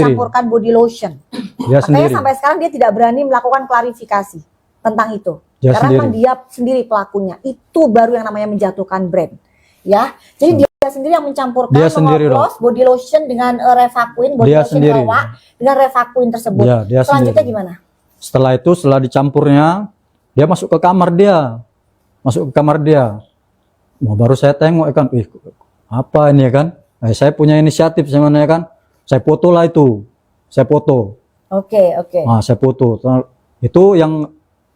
campurkan body lotion. Dia Makanya sendiri. sampai sekarang dia tidak berani melakukan klarifikasi tentang itu. Dia Karena sendiri. memang dia sendiri pelakunya. Itu baru yang namanya menjatuhkan brand. Ya, jadi dia sendiri yang mencampurkan Dia sendiri mengoplos body lotion dengan Revaquin, body Dia lotion sendiri. Hawa dengan Revaquin tersebut. Ya, dia Selanjutnya sendiri. gimana? Setelah itu, setelah dicampurnya, dia masuk ke kamar dia. Masuk ke kamar dia. Nah, baru saya tengok kan, apa ini ya kan? Saya punya inisiatif sebenarnya kan. Saya foto lah itu. Saya foto. Oke. Nah, saya foto. Itu yang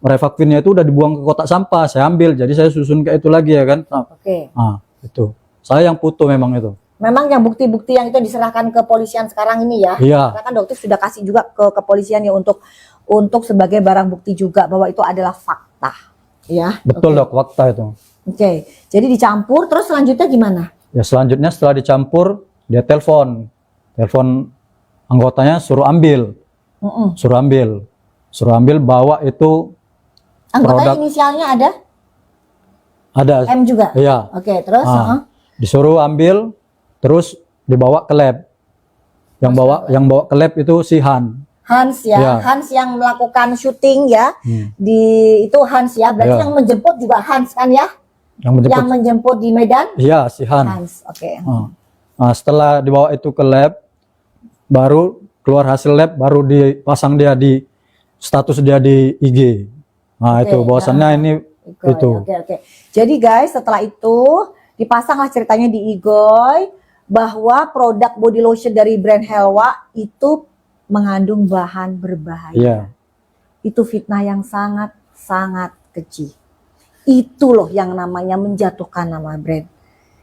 Revaquinnya itu udah dibuang ke kotak sampah. Saya ambil. Jadi saya susun ke itu lagi ya kan. Oke. Nah, itu. Saya yang foto memang itu. Memang yang bukti-bukti yang itu diserahkan ke kepolisian sekarang ini ya. Iya. Karena kan dokter sudah kasih juga ke kepolisian ya untuk sebagai barang bukti juga bahwa itu adalah fakta. Ya. Betul dok, fakta itu. Oke. Jadi dicampur terus selanjutnya gimana? Ya selanjutnya setelah dicampur, dia telepon anggotanya suruh ambil, suruh ambil bawa itu Anggotanya produk. inisialnya ada? Ada. M juga? Iya. Oke, terus? Disuruh ambil, terus dibawa ke lab. Yang bawa ke lab itu si Hans ya, Ya. Hans yang melakukan syuting ya, itu Hans ya, berarti Ya. yang menjemput juga Hans kan ya? Yang menjemput di Medan? Iya, si Hans, oke. Nah, setelah dibawa itu ke lab, baru keluar hasil lab, baru dipasang dia di status dia di IG. Nah, Oke, itu bahwasannya ya. ini itu. Oke. Jadi guys, setelah itu dipasanglah ceritanya di Igoy bahwa produk body lotion dari brand Helwa itu mengandung bahan berbahaya. Iya. Itu fitnah yang sangat keji. Itu loh yang namanya menjatuhkan nama brand.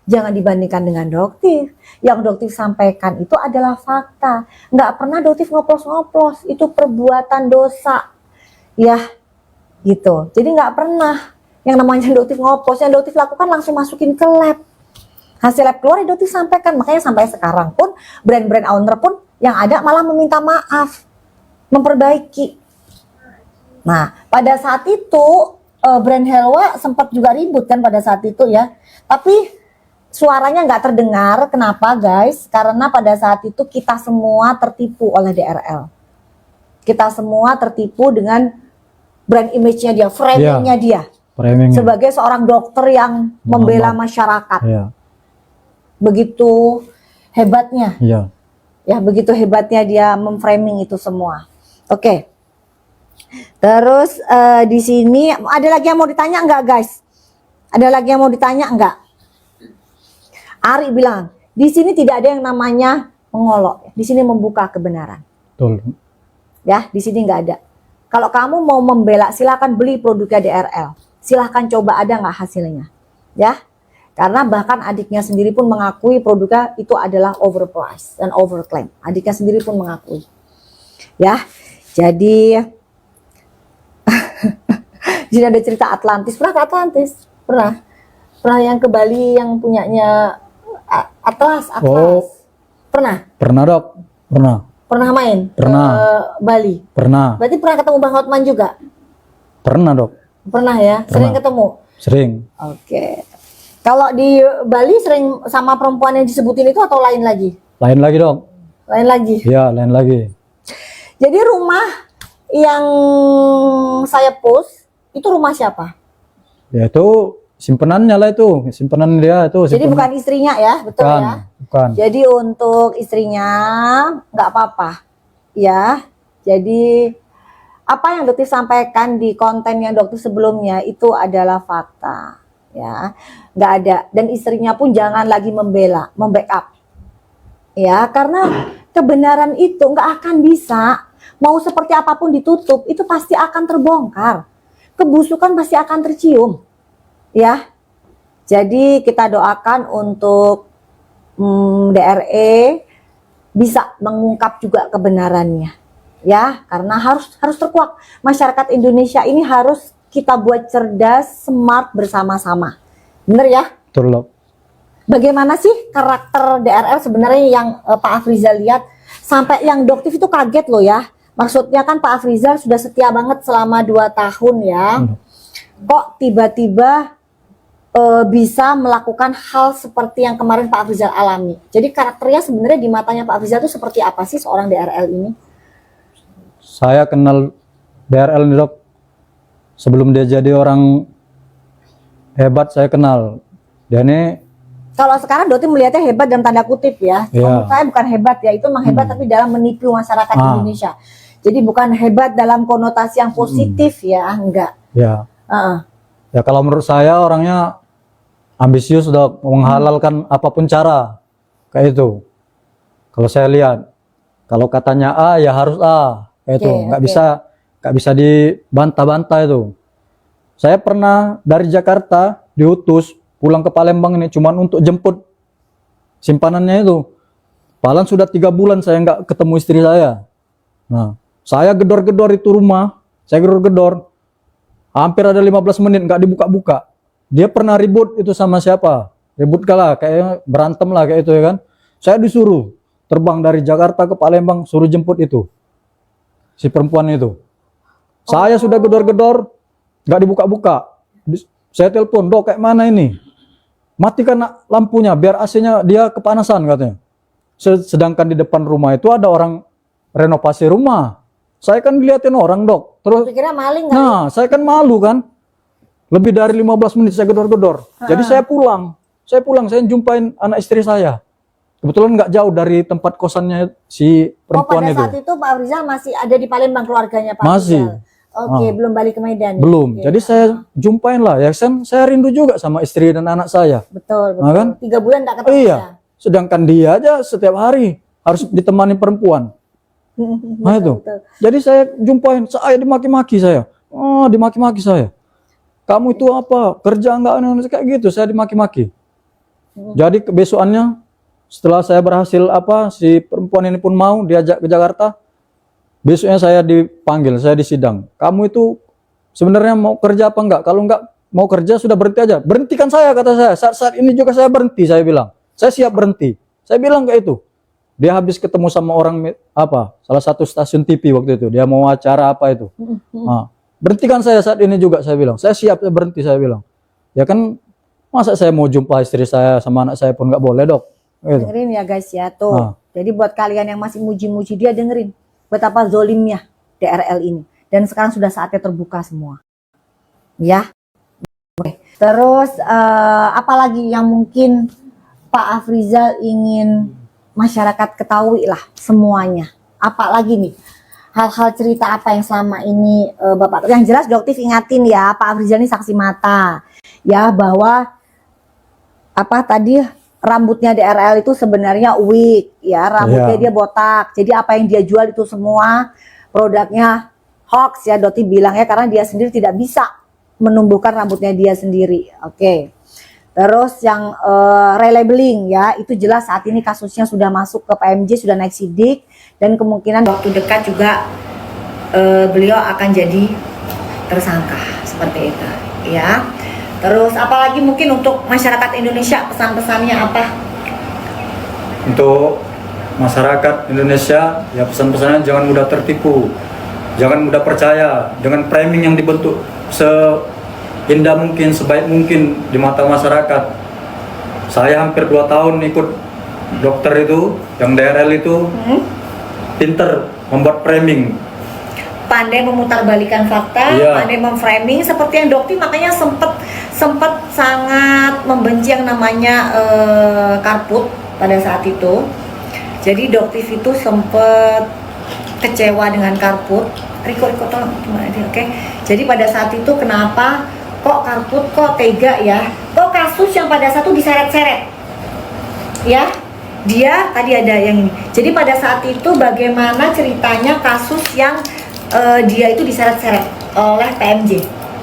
Jangan dibandingkan dengan Doktif. Yang Doktif sampaikan itu adalah fakta. Nggak pernah Doktif ngoplos-ngoplos. Itu perbuatan dosa. Ya, gitu. Jadi nggak pernah yang namanya Doktif ngoplos. Yang Doktif lakukan langsung masukin ke lab. Hasil lab keluar Doktif sampaikan. Makanya sampai sekarang pun brand-brand owner pun yang ada malah meminta maaf. Memperbaiki. Nah, pada saat itu brand Helwa sempat juga ribut kan pada saat itu ya. Tapi suaranya nggak terdengar. Kenapa guys? Karena pada saat itu kita semua tertipu oleh DRL. Kita semua tertipu dengan brand image-nya dia, framing-nya dia. Sebagai seorang dokter yang membela masyarakat. Ya. Begitu hebatnya. Iya. Ya, begitu hebatnya dia memframing itu semua. Oke. Terus di sini ada lagi yang mau ditanya enggak guys? Ada lagi yang mau ditanya enggak? Ari bilang, di sini tidak ada yang namanya mengolok. Di sini membuka kebenaran. Betul. Ya, di sini enggak ada. Kalau kamu mau membela, silakan beli produknya DRL. Silakan coba ada nggak hasilnya. Ya. Karena bahkan adiknya sendiri pun mengakui produknya itu adalah overpriced dan overclaim. Adiknya sendiri pun mengakui. Ya. Jadi jadi ada cerita Atlantis. Pernah ke Atlantis? Pernah. Pernah yang ke Bali yang punyanya Atlas. Oh. Pernah? Pernah dok? Pernah. Pernah main? Pernah. Ke Bali? Pernah. Berarti pernah ketemu Bang Hotman juga? Pernah dok. Pernah ya? Sering ketemu? Sering. Oke. Kalau di Bali sering sama perempuan yang disebutin itu atau lain lagi? Lain lagi dok. Lain lagi? Iya, lain lagi. Jadi rumah yang saya post, itu rumah siapa? Ya itu simpenannya lah itu. Simpanan dia itu. Jadi bukan istrinya ya, betul bukan, ya? Bukan. Jadi untuk istrinya nggak apa-apa. Ya, jadi apa yang Dokter sampaikan di konten yang Dokter sebelumnya itu adalah fakta. Ya, nggak ada. Dan istrinya pun jangan lagi membela, membackup. Ya, karena kebenaran itu nggak akan bisa. Mau seperti apapun ditutup, itu pasti akan terbongkar. Kebusukan pasti akan tercium. Ya, jadi kita doakan untuk DRE bisa mengungkap juga kebenarannya. Ya, karena harus terkuak. Masyarakat Indonesia ini harus kita buat cerdas, smart bersama-sama. Bener ya? Betul dok. Bagaimana sih karakter DRL sebenarnya yang Pak Afrizal lihat sampai yang Doktif itu kaget loh ya. Maksudnya kan Pak Afrizal sudah setia banget selama 2 tahun ya. Kok tiba-tiba bisa melakukan hal seperti yang kemarin Pak Afrizal alami. Jadi karakternya sebenarnya di matanya Pak Afrizal itu seperti apa sih seorang DRL ini? Saya kenal DRL ini dok, sebelum dia jadi orang hebat saya kenal. Dia ini Kalau sekarang Doti melihatnya hebat dalam tanda kutip ya. Iya. Menurut saya bukan hebat ya, itu memang hebat tapi dalam menipu masyarakat Indonesia. Jadi bukan hebat dalam konotasi yang positif ya, enggak. ya, Heeh. ya kalau menurut saya orangnya ambisius dok, menghalalkan apapun cara kayak itu. Kalau saya lihat, kalau katanya A ya harus A, kayak itu, nggak bisa dibantah-bantah itu. Saya pernah dari Jakarta diutus pulang ke Palembang ini cuman untuk jemput simpanannya itu. Palan sudah 3 bulan saya nggak ketemu istri saya. Nah, saya gedor-gedor itu rumah, saya gedor-gedor, hampir ada 15 menit nggak dibuka-buka. Dia pernah ribut itu sama siapa? Ribut kalah, kayak berantem lah kayak itu ya kan. Saya disuruh terbang dari Jakarta ke Palembang, suruh jemput itu si perempuan itu. Saya sudah gedor-gedor, nggak dibuka-buka. Saya telepon, dok kayak mana ini? Matikan lampunya biar AC-nya dia kepanasan katanya. Sedangkan di depan rumah itu ada orang renovasi rumah. Saya kan dilihatin orang dok. Terus, Pikirnya maling kan? nah saya kan malu kan. Lebih dari 15 menit saya gedor-gedor. Jadi saya pulang, saya jumpain anak istri saya. Kebetulan nggak jauh dari tempat kosannya si perempuan pada itu. saat itu Pak Afrizal masih ada di Palembang keluarganya Pak Masih. Afrizal. Oke, belum balik ke Medan. Ya? Belum. Oke. Jadi saya jumpain lah. Ya saya rindu juga sama istri dan anak saya. Betul, betul. Nah, kan? 3 bulan tak ketemu. Iya. Sedangkan dia aja setiap hari harus ditemani perempuan. Nah itu. Betul. Jadi saya jumpain, saya dimaki-maki saya. Oh, dimaki-maki saya. Kamu itu apa? Kerja enggak kayak gitu, saya dimaki-maki. Jadi kebesokannya setelah saya berhasil si perempuan ini pun mau diajak ke Jakarta. Besoknya saya dipanggil, saya disidang. Kamu itu sebenarnya mau kerja apa enggak? Kalau enggak mau kerja sudah berhenti aja. Berhentikan saya kata saya. Saat ini juga saya berhenti, saya bilang. Saya siap berhenti. Saya bilang kayak itu. Dia habis ketemu sama orang salah satu stasiun TV waktu itu. Dia mau acara apa itu. Nah, berhentikan saya saat ini juga saya bilang. Saya siap berhenti saya bilang. Ya kan masa saya mau jumpa istri saya sama anak saya pun nggak boleh dok. Gitu. Dengerin ya guys ya tuh. Jadi buat kalian yang masih muji-muji dia dengerin betapa zolimnya DRL ini. Dan sekarang sudah saatnya terbuka semua. Ya. Oke. Terus apalagi yang mungkin Pak Afrizal ingin masyarakat ketahui lah semuanya. Apalagi nih hal-hal cerita apa yang selama ini Bapak, yang jelas Doktif ingatin ya, Pak Afrizal ini saksi mata ya bahwa tadi rambutnya DRL itu sebenarnya wig ya, rambutnya dia botak. Jadi apa yang dia jual itu semua produknya hoax ya, Doti bilang ya, karena dia sendiri tidak bisa menumbuhkan rambutnya dia sendiri. Oke. Terus yang relabeling ya, itu jelas saat ini kasusnya sudah masuk ke PMJ, sudah naik sidik, dan kemungkinan waktu dekat juga beliau akan jadi tersangka seperti itu ya. Terus apalagi mungkin untuk masyarakat Indonesia pesan-pesannya apa? Untuk masyarakat Indonesia ya pesan-pesannya jangan mudah tertipu, jangan mudah percaya dengan framing yang dibentuk seindah mungkin, sebaik mungkin di mata masyarakat. Saya hampir 2 tahun ikut dokter itu, yang DRL itu, pinter membuat framing, pandai memutarbalikkan fakta, pandai memframing, seperti yang Dokti makanya sempat sangat membenci yang namanya karput pada saat itu. Jadi Doktif itu sempat kecewa dengan karput. Riko tolong gimana dia? Oke. Jadi pada saat itu kenapa kok karput kok tega ya? Kok kasus yang pada satu diseret-seret? Ya. Dia tadi ada yang ini. Jadi pada saat itu bagaimana ceritanya kasus yang dia itu diseret-seret oleh PMJ?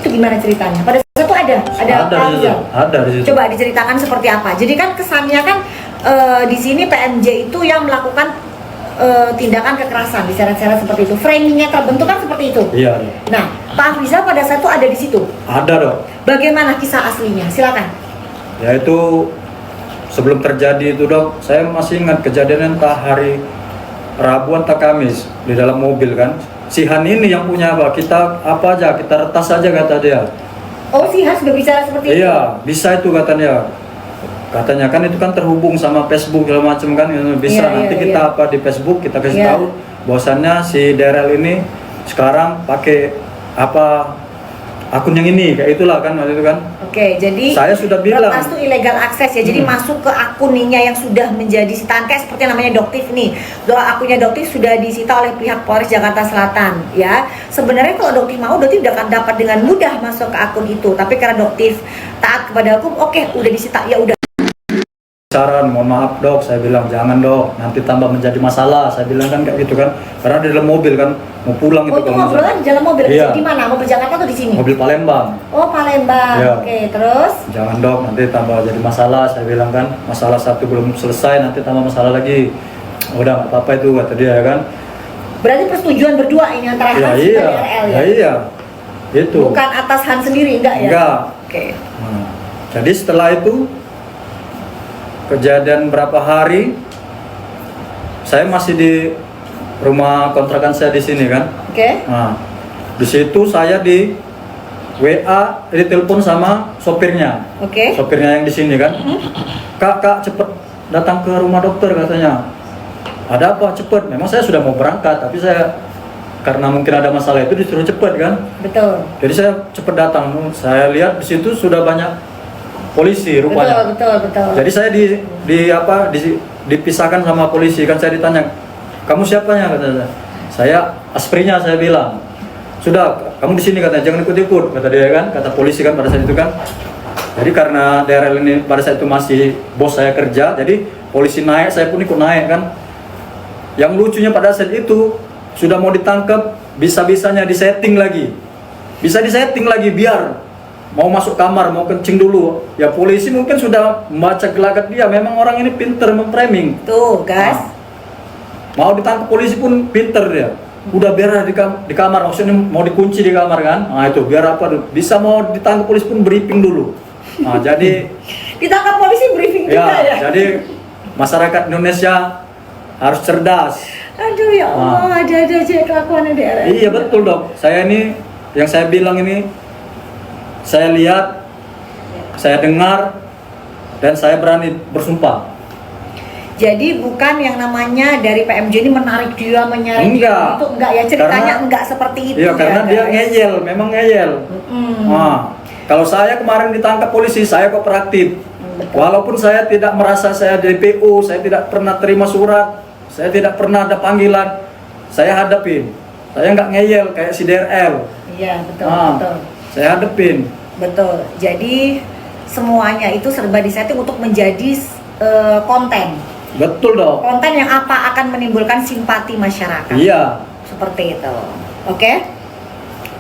Itu gimana ceritanya? Pada saat itu ada di situ. Coba diceritakan seperti apa. Jadi kan kesannya kan di sini PMJ itu yang melakukan tindakan kekerasan, diseret-seret seperti itu. Framingnya terbentuk kan seperti itu. Iya. Nah, Pak Afrizal pada saat itu ada di situ. Ada dong. Bagaimana kisah aslinya? Silakan. Ya itu sebelum terjadi itu dok, saya masih ingat kejadian entah hari Rabu atau Kamis di dalam mobil kan. Si Han ini yang punya kita apa aja, kita retas aja kata dia. Oh, si Hans berbicara seperti itu? Iya, bisa itu katanya. Katanya kan itu kan terhubung sama Facebook segala macam kan, bisa Iya, nanti iya, kita iya. apa di Facebook kita kasih Iya. tahu bahwasannya si Daryl ini sekarang pakai apa akun yang ini, kayak itulah kan waktu itu kan. Oke, jadi Saya sudah bilang. retas itu illegal access ya, jadi masuk ke akuninya yang sudah menjadi sitaan, kayak seperti namanya Doktif nih. Akunnya Doktif sudah disita oleh pihak Polres Jakarta Selatan ya. Sebenarnya kalau Doktif mau, Doktif akan dapat dengan mudah masuk ke akun itu. Tapi karena Doktif taat kepada hukum, oke, udah disita, ya udah. Saran, mohon maaf dok, saya bilang jangan dok, nanti tambah menjadi masalah. Saya bilang kan kayak gitu kan, karena di dalam mobil kan mau pulang Oh, itu ngobrolan di dalam mobil. Iya. Di mana? Mobil Jakarta atau di sini? Mobil Palembang. Oh, Palembang. Iya. Oke, terus? Jangan dok, nanti tambah jadi masalah. Saya bilang kan, masalah satu belum selesai, nanti tambah masalah lagi. Udah nggak apa-apa itu kata dia kan. Berarti persetujuan berdua ini antara Ya Hans iya, dan RL ya? ya iya, itu. Bukan atas Hans sendiri, enggak ya? Enggak. Oke. Nah, jadi setelah itu kejadian berapa hari, saya masih di rumah kontrakan saya di sini kan. Oke. Nah, di situ saya di WA, ditelepon sama sopirnya. Oke. Sopirnya yang di sini kan. Kak, cepet datang ke rumah dokter katanya. Ada apa? Cepet. Memang saya sudah mau berangkat, tapi saya karena mungkin ada masalah itu disuruh cepet kan. Betul. Jadi saya cepet datang. Saya lihat di situ sudah banyak polisi rupanya. Betul. Jadi saya dipisahkan sama polisi kan. Saya ditanya, kamu siapanya katanya. Saya asprinya, saya bilang. Sudah, kamu di sini katanya, jangan ikut-ikut kata dia kan, kata polisi kan pada saat itu kan. Jadi karena daerah ini pada saat itu masih bos saya kerja, jadi polisi naik, saya pun ikut naik kan. Yang lucunya pada saat itu sudah mau ditangkap, bisa-bisanya disetting lagi. Bisa disetting lagi biar mau masuk kamar, mau kencing dulu. Ya polisi mungkin sudah membaca gelagat dia, memang orang ini pinter memframing. Tuh, gas. Mau ditangkap polisi pun pinter dia. Udah biar di kamar, maksudnya mau dikunci di kamar kan. Nah itu biar apa, bisa mau ditangkap polisi pun briefing dulu. Nah jadi Ditangkap polisi briefing juga ya? jadi masyarakat Indonesia harus cerdas. Aduh ya Allah, ada aja kelakuannya daerah. Iya betul dok, saya ini, yang saya bilang ini, saya lihat, saya dengar, dan saya berani bersumpah. Jadi bukan yang namanya dari PMJ ini menarik dia, menyaring Enggak. dia, itu enggak ya, ceritanya Karena- enggak seperti itu. Iya karena ya, dia guys. ngeyel, memang ngeyel. Nah, kalau saya kemarin ditangkap polisi, saya kooperatif. Betul. Walaupun saya tidak merasa saya DPO, saya tidak pernah terima surat, saya tidak pernah ada panggilan, saya hadapin. Saya nggak ngeyel kayak si DRL. Iya, betul, Nah, betul. saya hadapin. Betul. Jadi semuanya itu serba disetting untuk menjadi konten. Betul dong. Konten yang apa akan menimbulkan simpati masyarakat. Iya. Seperti itu. Oke?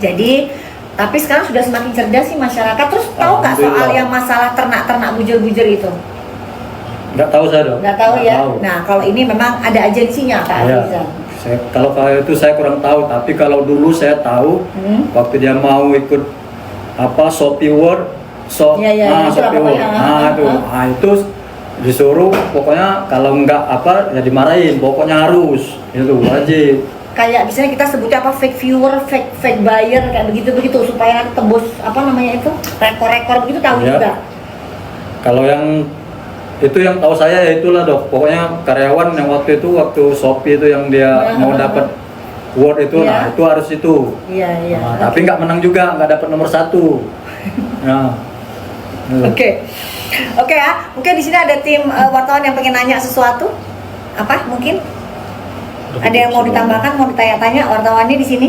Jadi tapi sekarang sudah semakin cerdas sih masyarakat. Terus tahu nggak soal Alhamdulillah. yang masalah ternak-ternak bujur-bujur itu? Nggak tahu saya dong. Nggak tahu ya? Tahu. Nah kalau ini memang ada agensinya Kak Iya. Rizal. Kalau itu saya kurang tahu, tapi kalau dulu saya tahu waktu dia mau ikut apa Shopee World, Iya, itu Shopee apa World. ya? Itu disuruh pokoknya kalau nggak apa ya dimarahin, pokoknya harus itu wajib. Kayak misalnya kita sebutnya apa, fake viewer, fake buyer, kayak begitu supaya nanti tembus apa namanya itu rekor-rekor begitu, tahu Ya. juga. Kalau yang itu yang tahu saya ya itulah dok, pokoknya karyawan yang waktu Shopee itu yang dia mau dapat award itu, Iya. nah itu harus itu. Iya. Nah, tapi nggak menang juga, nggak dapat nomor 1. Nah, Oke ya, mungkin di sini ada tim wartawan yang pengen nanya sesuatu. Apa mungkin? Ada yang mau ditambahkan, mau ditanya-tanya wartawannya di sini?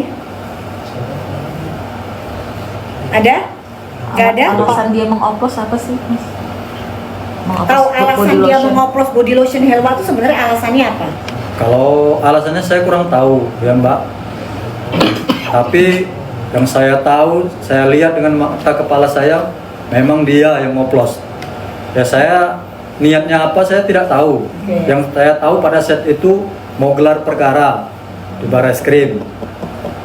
Ada? Gak ada? Alasan dia mengoplos apa sih, Mas? Tahu alasan dia mengoplos body lotion Helwa itu sebenarnya alasannya apa? Kalau alasannya saya kurang tahu ya Mbak. Tapi yang saya tahu, saya lihat dengan mata kepala saya, memang dia yang ngoplos. Ya saya niatnya apa saya tidak tahu. Oke. Yang saya tahu pada saat itu mau gelar perkara di Barreskrim.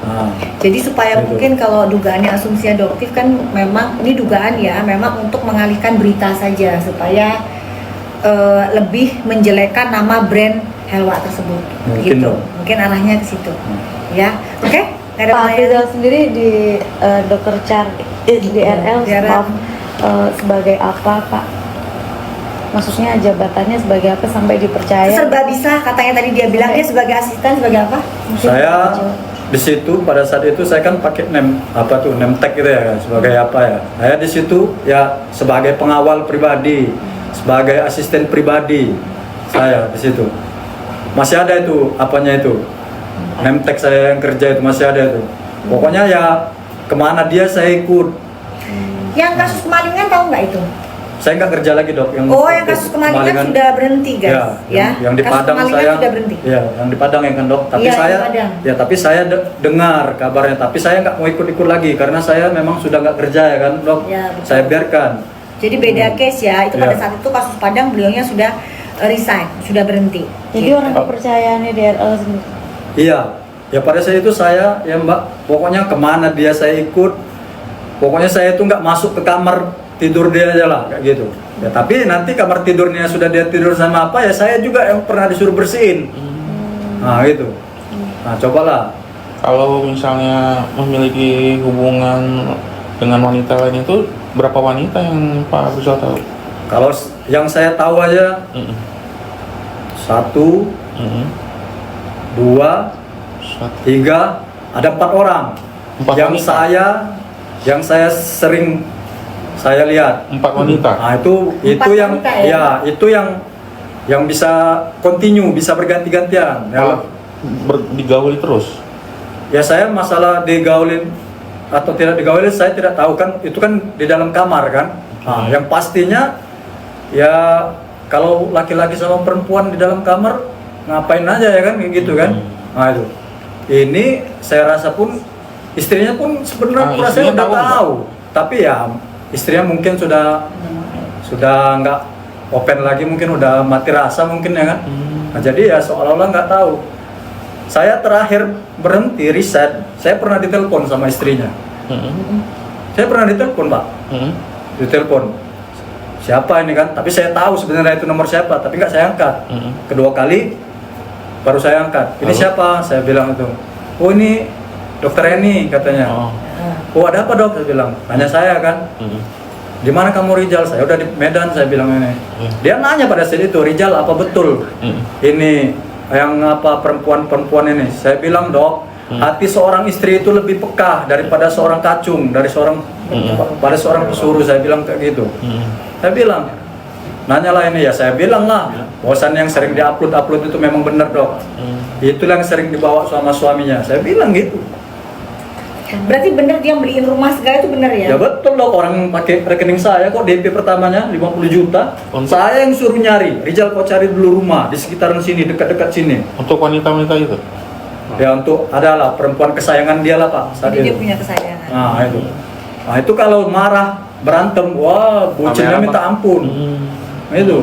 Nah, Jadi supaya Gitu. mungkin kalau dugaannya asumsi adoptif kan memang ini dugaan ya, memang untuk mengalihkan berita saja supaya lebih menjelekkan nama brand Helwa tersebut. Mungkin Gitu. dong. Mungkin arahnya ke situ. Ya. Oke? Nggak ada Pak pelayanan. Afrizal sendiri di Dokter Char di RL DRL. maaf, sebagai apa Pak? Maksudnya jabatannya sebagai apa sampai dipercaya? Serba bisa, katanya tadi dia bilang dia sebagai asisten, sebagai apa? Mungkin Saya kecil. di situ pada saat itu saya kan pakai name tag gitu ya, sebagai apa ya? Saya di situ ya sebagai pengawal pribadi, sebagai asisten pribadi saya di situ. Masih ada itu apanya itu? Name tag saya yang kerja itu masih ada itu. Pokoknya ya kemana dia saya ikut. Yang kasus kemalingan tahu nggak itu? Saya nggak kerja lagi dok. Yang Kasus kemalingan sudah berhenti guys, yang di Kasus Padang kemalingan saya sudah berhenti. ya yang di Padang ya kan dok, tapi Iya, saya di Padang. ya tapi saya dengar kabarnya, tapi saya nggak mau ikut lagi karena saya memang sudah nggak kerja ya kan dok. Ya, betul. Saya biarkan. Jadi beda case ya, itu pada Iya. saat itu kasus Padang beliaunya sudah resign, sudah berhenti. Jadi Gitu. orang kepercayaannya DRL sendiri. Iya, ya pada saat itu saya ya mbak, pokoknya kemana dia saya ikut, pokoknya saya itu nggak masuk ke kamar tidur dia aja lah kayak gitu. Ya tapi nanti kamar tidurnya sudah dia tidur sama apa ya saya juga yang pernah disuruh bersihin. Nah gitu. Nah cobalah. Kalau misalnya memiliki hubungan dengan wanita lain itu berapa wanita yang Pak Afrizal tahu? Kalau yang saya tahu aja Mm-mm. 1, Mm-mm. 2, Satu. 3, ada 4 orang. Empat yang wanita? saya sering saya lihat. 4 wanita. Nah itu Empat yang wanita ya? ya itu yang bisa continue, bisa berganti-gantian. Kalau digauli terus. Ya saya masalah digaulin atau tidak digaulin saya tidak tahu kan, itu kan di dalam kamar kan. Nah, yang pastinya ya kalau laki-laki sama perempuan di dalam kamar ngapain aja ya kan kayak gitu kan. Nah itu. Ini saya rasa pun istrinya pun sebenarnya Ah, rasanya istrinya udah tahu tahu. Tapi ya istrinya mungkin sudah nggak open lagi, mungkin udah mati rasa mungkin ya kan. Nah, jadi ya seolah-olah nggak tahu. Saya terakhir berhenti riset, saya pernah ditelepon sama istrinya. Mm-mm. Saya pernah ditelepon pak, Mm-mm. ditelepon. Siapa ini kan? Tapi saya tahu sebenarnya itu nomor siapa, tapi nggak saya angkat. Mm-mm. Kedua kali baru saya angkat. Ini Lalu? siapa? Saya bilang itu. Oh ini dokter Eni katanya. Oh. Oh ada apa dok? Saya bilang. Tanya saya kan. Mm-mm. Di mana kamu Rijal? Saya udah di Medan, saya bilang ini. Dia nanya pada saat itu, Rijal apa betul Mm-mm. ini yang apa perempuan ini? Saya bilang dok, hati seorang istri itu lebih peka daripada seorang kacung, dari seorang pada seorang pesuruh. Saya bilang kayak gitu. Mm-mm. Saya bilang, nanyalah ini ya. Saya bilang lah, bosan yang sering diupload itu memang benar dok. Itulah yang sering dibawa sama suaminya. Saya bilang gitu. Berarti bener dia beliin rumah segala itu bener ya? Ya betul dong, orang pakai rekening saya kok DP pertamanya 50 juta. Untuk- Saya yang suruh nyari. Rijal kok cari dulu rumah di sekitaran sini, dekat-dekat sini. Untuk wanita-wanita itu. Ya untuk adalah perempuan kesayangan dia lah Pak. Saat Jadi dia itu. punya kesayangan. Nah itu kalau marah berantem, wah bucinnya Kamera, minta Pak. ampun. Nah, itu.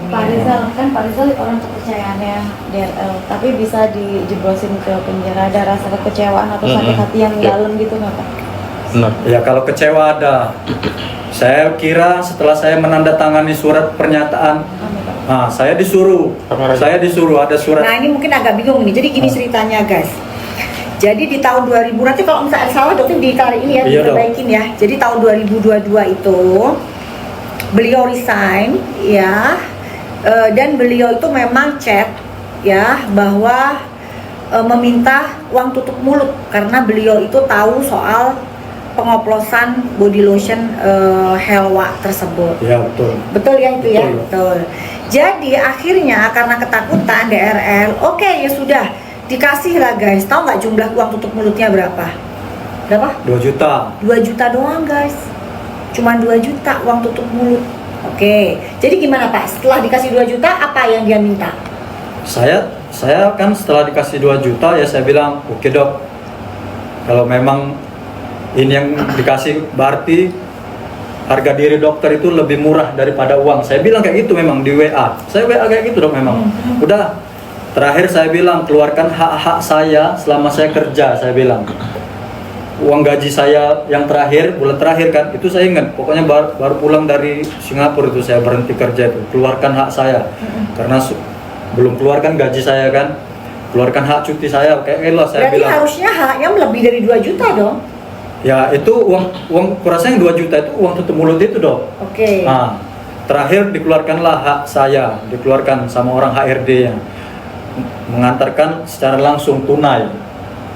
Pak Rizal, kan Pak Rizal orang kepercayaannya DRL, tapi bisa dijeblosin ke penjara, ada rasa kekecewaan atau sakit hati yang Ya. dalam gitu nggak Pak? Benar. Ya kalau kecewa ada. Saya kira setelah saya menandatangani surat pernyataan, Amin, Pak. nah saya disuruh, ada surat. Nah ini mungkin agak bingung nih. Jadi gini ceritanya guys. Jadi di tahun 2000, nanti kalau misalnya salah dokter ditarik ini ya, Iya, Dok. diperbaikin ya. Jadi tahun 2022 itu beliau resign ya, dan beliau itu memang chat ya bahwa meminta uang tutup mulut karena beliau itu tahu soal pengoplosan body lotion Helwa tersebut. Ya betul. Betul ya itu ya, Betul. betul. Jadi akhirnya karena ketakutan DRL, oke ya sudah dikasih lah guys. Tahu nggak jumlah uang tutup mulutnya berapa? Berapa? 2 juta. 2 juta doang guys. Cuman 2 juta uang tutup mulut. Oke. Jadi gimana Pak? Setelah dikasih 2 juta apa yang dia minta? Saya kan setelah dikasih 2 juta ya saya bilang, oke dok, kalau memang ini yang dikasih berarti harga diri dokter itu lebih murah daripada uang. Saya bilang kayak gitu memang di WA. Saya WA kayak gitu dok memang. Udah, terakhir saya bilang keluarkan hak-hak saya selama saya kerja, saya bilang. Uang gaji saya yang terakhir, bulan terakhir kan, itu saya ingat. Pokoknya baru pulang dari Singapura itu saya berhenti kerja itu. Keluarkan hak saya. Karena belum keluarkan gaji saya kan. keluarkan hak cuti saya, kayak lah saya Berarti bilang. harusnya haknya lebih dari 2 juta dong. Ya itu uang kurasa yang 2 juta itu uang tutup mulut itu dong. Oke. Nah, terakhir dikeluarkanlah hak saya, dikeluarkan sama orang HRD yang mengantarkan secara langsung tunai.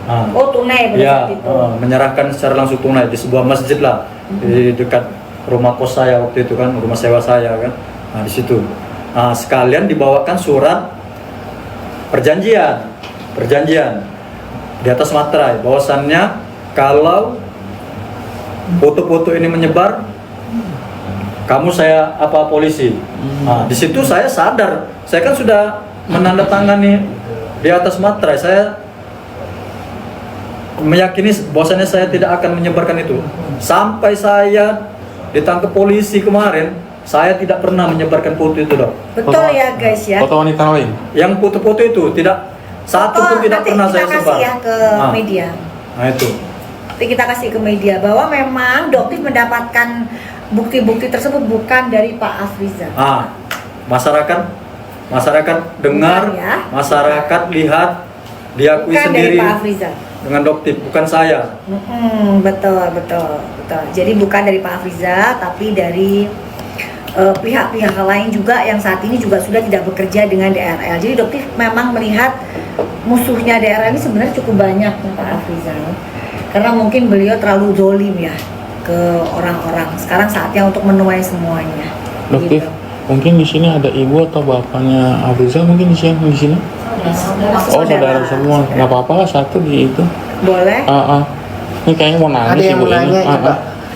Nah, Oh, tunai pada ya, saat itu. menyerahkan secara langsung tunai di sebuah masjid lah, di dekat rumah kos saya waktu itu kan, rumah sewa saya kan. Nah, di situ. Nah, sekalian dibawakan surat perjanjian di atas materai bahwasannya kalau foto-foto ini menyebar, kamu saya apa polisi. Nah, di situ saya sadar, saya kan sudah menandatangani di atas materai, saya meyakini bahwasannya saya tidak akan menyebarkan itu. Sampai saya ditangkap polisi kemarin, saya tidak pernah menyebarkan foto itu dong. Betul ya guys ya. Foto wanita lain. Yang foto-foto itu tidak satu pun tidak nanti pernah kita saya kasih sebar. ya ke Nah. media. Nah itu. Nanti kita kasih ke media bahwa memang Doktif mendapatkan bukti-bukti tersebut bukan dari Pak Afrizal. Ah, masyarakat dengar, Bukan ya. masyarakat lihat, diakui Bukan dari sendiri Pak Afrizal. dengan Doktif, bukan saya. Betul. Jadi bukan dari Pak Afrizal, tapi dari pihak-pihak lain juga yang saat ini juga sudah tidak bekerja dengan DRL. Jadi Doktif memang melihat musuhnya DRL ini sebenarnya cukup banyak Pak Afrizal, karena mungkin beliau terlalu zolim ya ke orang-orang. Sekarang saatnya untuk menuai semuanya. Doktif, Gitu. mungkin di sini ada ibu atau bapaknya Afrizal mungkin di sini. Oh, saudara semua. Nggak apa-apa lah satu di itu. Boleh? Ini kayaknya mau Ada nangis yang ibu mau ini. nanya juga,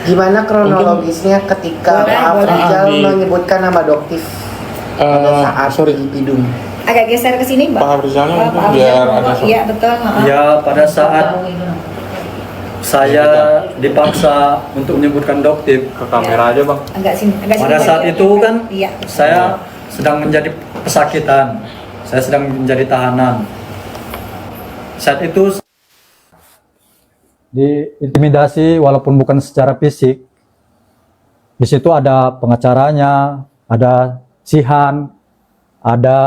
gimana kronologisnya ketika Boleh, Pak Afrizal boleh. menyebutkan nama Doktif pada saat sorry. di Pidum? Agak geser ke sini, Mbak. Pak Afrizalnya Pak mungkin Afrizal, biar Bapak. ada suara. Iya, betul. Ya pada saat saya dipaksa untuk menyebutkan Doktif Ke kamera aja bang. Agak sini. pada saat itu kan Iya. saya sedang menjadi pesakitan, saya sedang menjadi tahanan. Saat itu diintimidasi walaupun bukan secara fisik. Di situ ada pengacaranya, ada sihan, ada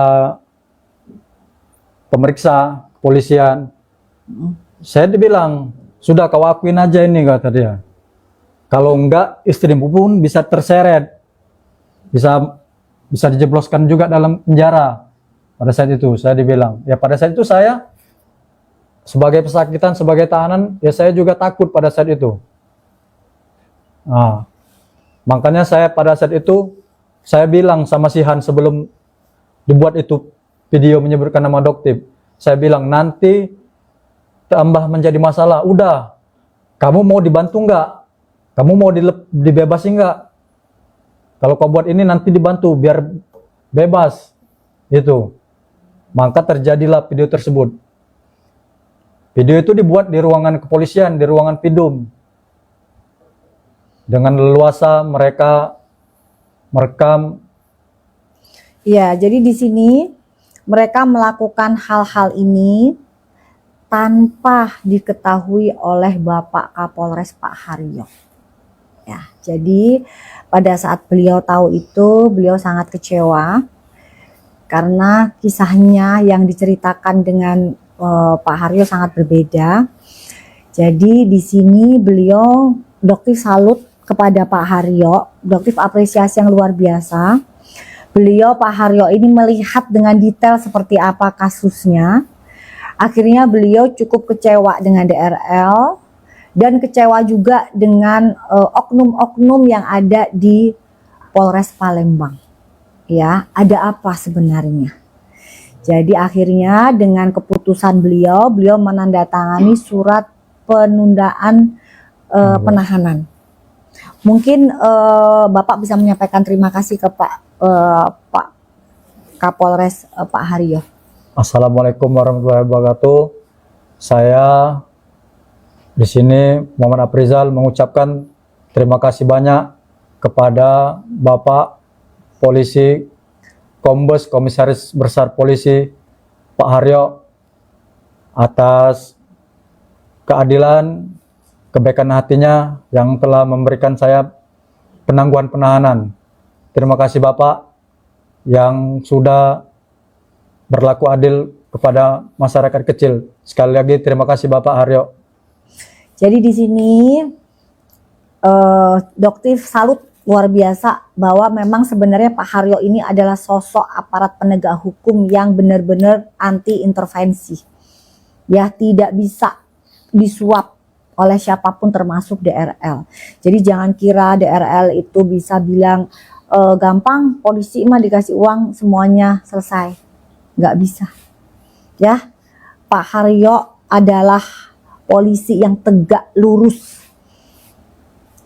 pemeriksa kepolisian. Saya dibilang, sudah kau akuin aja ini, kata dia. Kalau enggak, istrimu pun bisa terseret, bisa dijebloskan juga dalam penjara. Pada saat itu saya dibilang, ya pada saat itu saya sebagai pesakitan, sebagai tahanan, ya saya juga takut pada saat itu. Nah, makanya saya pada saat itu saya bilang sama Sihan sebelum dibuat itu video menyebutkan nama Doktif, saya bilang nanti tambah menjadi masalah. Udah, kamu mau dibantu nggak? Kamu mau dibebasin nggak? Kalau kau buat ini nanti dibantu biar bebas, gitu. Maka terjadilah video tersebut. Video itu dibuat di ruangan kepolisian, di ruangan Pidum. Dengan leluasa mereka merekam. Ya, jadi di sini mereka melakukan hal-hal ini tanpa diketahui oleh Bapak Kapolres Pak Haryo. Ya, jadi pada saat beliau tahu itu, beliau sangat kecewa karena kisahnya yang diceritakan dengan Pak Haryo sangat berbeda. Jadi di sini beliau Doktif salut kepada Pak Haryo, Doktif apresiasi yang luar biasa. Beliau Pak Haryo ini melihat dengan detail seperti apa kasusnya. Akhirnya beliau cukup kecewa dengan DRL dan kecewa juga dengan oknum-oknum yang ada di Polres Palembang. Ya, ada apa sebenarnya? Jadi akhirnya dengan keputusan beliau menandatangani surat penundaan penahanan. Mungkin Bapak bisa menyampaikan terima kasih ke Pak Kapolres Pak Haryo. Assalamualaikum warahmatullahi wabarakatuh. Saya di sini Muhammad Afrizal mengucapkan terima kasih banyak kepada Bapak Polisi Kombes Komisaris Besar Polisi Pak Haryo atas keadilan, kebaikan hatinya yang telah memberikan saya penangguhan penahanan. Terima kasih Bapak yang sudah berlaku adil kepada masyarakat kecil. Sekali lagi terima kasih Bapak Haryo. Jadi di sini Doktif salut luar biasa bahwa memang sebenarnya Pak Haryo ini adalah sosok aparat penegak hukum yang benar-benar anti intervensi. Ya, tidak bisa disuap oleh siapapun termasuk DRL. Jadi jangan kira DRL itu bisa bilang gampang polisi mah dikasih uang semuanya selesai. Nggak bisa. Ya, Pak Haryo adalah polisi yang tegak lurus.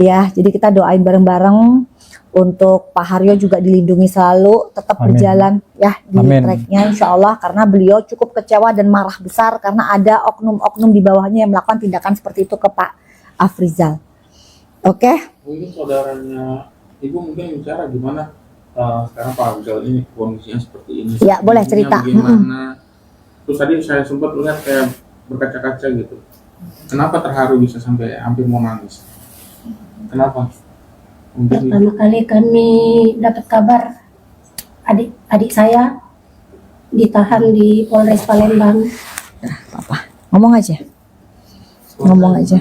Ya, jadi kita doain bareng-bareng untuk Pak Haryo juga dilindungi selalu, tetap Amin. berjalan ya di Amin. tracknya insya Allah, karena beliau cukup kecewa dan marah besar karena ada oknum-oknum di bawahnya yang melakukan tindakan seperti itu ke Pak Afrizal. Oke? Mungkin saudaranya Ibu mungkin bicara gimana sekarang Pak Afrizal ini kondisinya seperti ini. Ya, boleh Kondisinya cerita. Bagaimana? Terus tadi saya sempat lihat kayak berkaca-kaca gitu. Kenapa terharu bisa sampai hampir mau nangis? Kenapa? Mungkin Pertama kali kami dapat kabar adik saya ditahan di Polres Palembang. Ngomong aja. Ngomong aja.